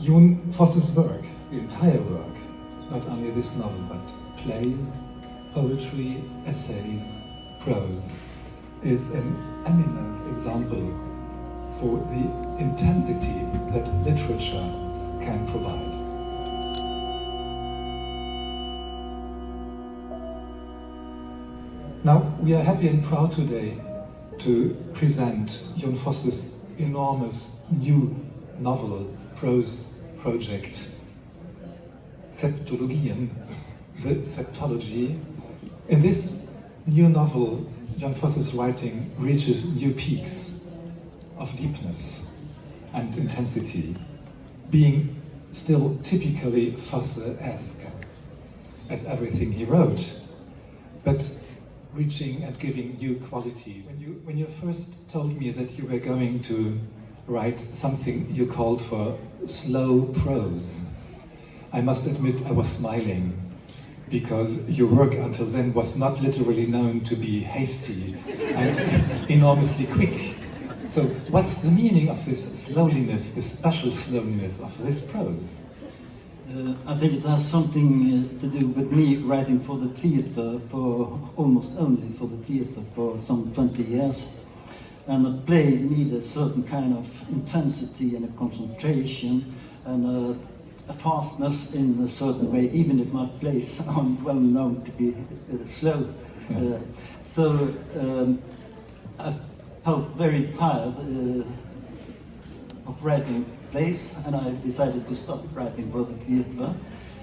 Jon Fosse's work, the entire work, not only this novel, but plays, poetry, essays, prose, is an eminent example for the intensity that literature can provide. Now, we are happy and proud today to present Jon Fosse's enormous new novel prose project, Septología, the Septology. In this new novel, Jon Fosse's writing reaches new peaks of deepness and intensity, being still typically Fosse-esque, as everything he wrote, but reaching and giving new qualities. When you first told me that you were going to write something you called for slow prose, I must admit I was smiling, because your work until then was not literally known to be hasty and enormously quick. So what's the meaning of this slowliness, this special slowliness of this prose? I think it has something to do with me writing for the theatre, for almost only for the theatre for some 20 years. And a play needs a certain kind of intensity and a concentration and a fastness in a certain way, even if my plays are well known to be slow. Yeah. So I felt very tired of writing plays, and I decided to stop writing for the theatre,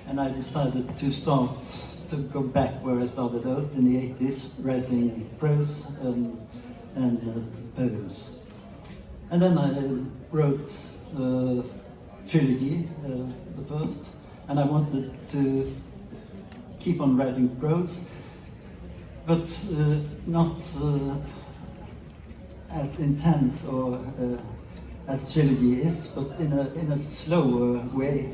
and I decided to go back where I started out in the 80s, writing prose and poems. And then I wrote trilogy, the first, and I wanted to keep on writing prose, but not as intense or as trilogy is, but in a slower way,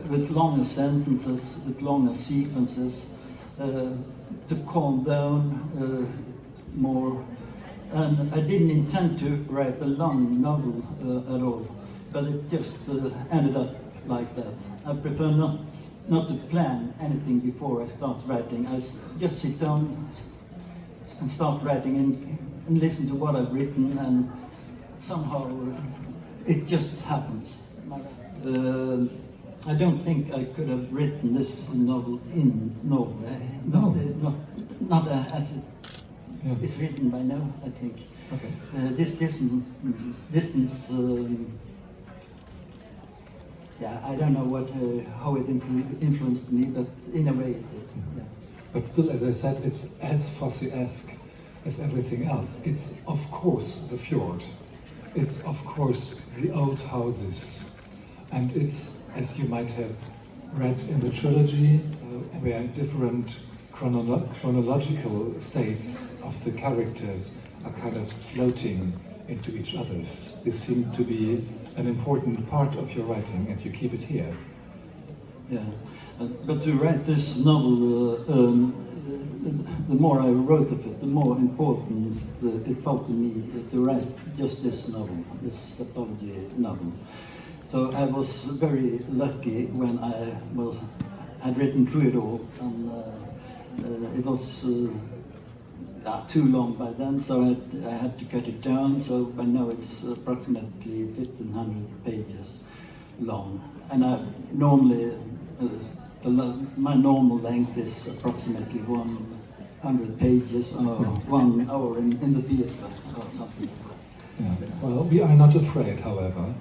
with longer sentences, with longer sequences, to calm down more. And I didn't intend to write a long novel at all, but it just ended up like that. I prefer not to plan anything before I start writing. I just sit down and start writing and listen to what I've written, and somehow it just happens. I don't think I could have written this novel in Norway. No. Not as it's written by now, I think. Okay. This distance, I don't know how it influenced me, but in a way it did. Yeah. But still, as I said, it's as Fosse-esque as everything else. It's of course the fjord. It's of course the old houses. And it's, as you might have read in the trilogy, where different chronological states of the characters are kind of floating into each other's. This seemed to be an important part of your writing, and you keep it here. Yeah, but to write this novel, the more I wrote of it, the more important it felt to me to write just this novel, this Septology novel. So I was very lucky when I had written through it all, and it was too long by then, so I had to cut it down. So by now it's approximately 1,500 pages long, and I normally my normal length is approximately 100 pages or 1 hour in the theatre or something. Yeah. Well, we are not afraid, however.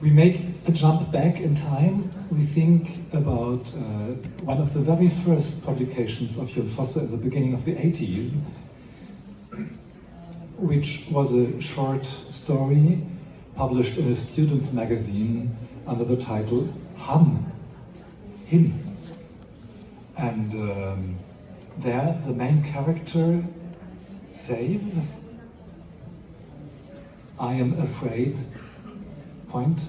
We make a jump back in time. We think about one of the very first publications of Jon Fosse at the beginning of the 80s, which was a short story published in a student's magazine under the title Him. And there the main character says, "I am afraid." Point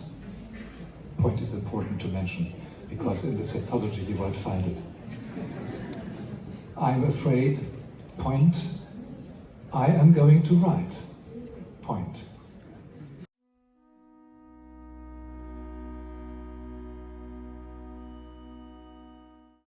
is important to mention, because in the Septology you won't find it. I'm afraid, point, I am going to write.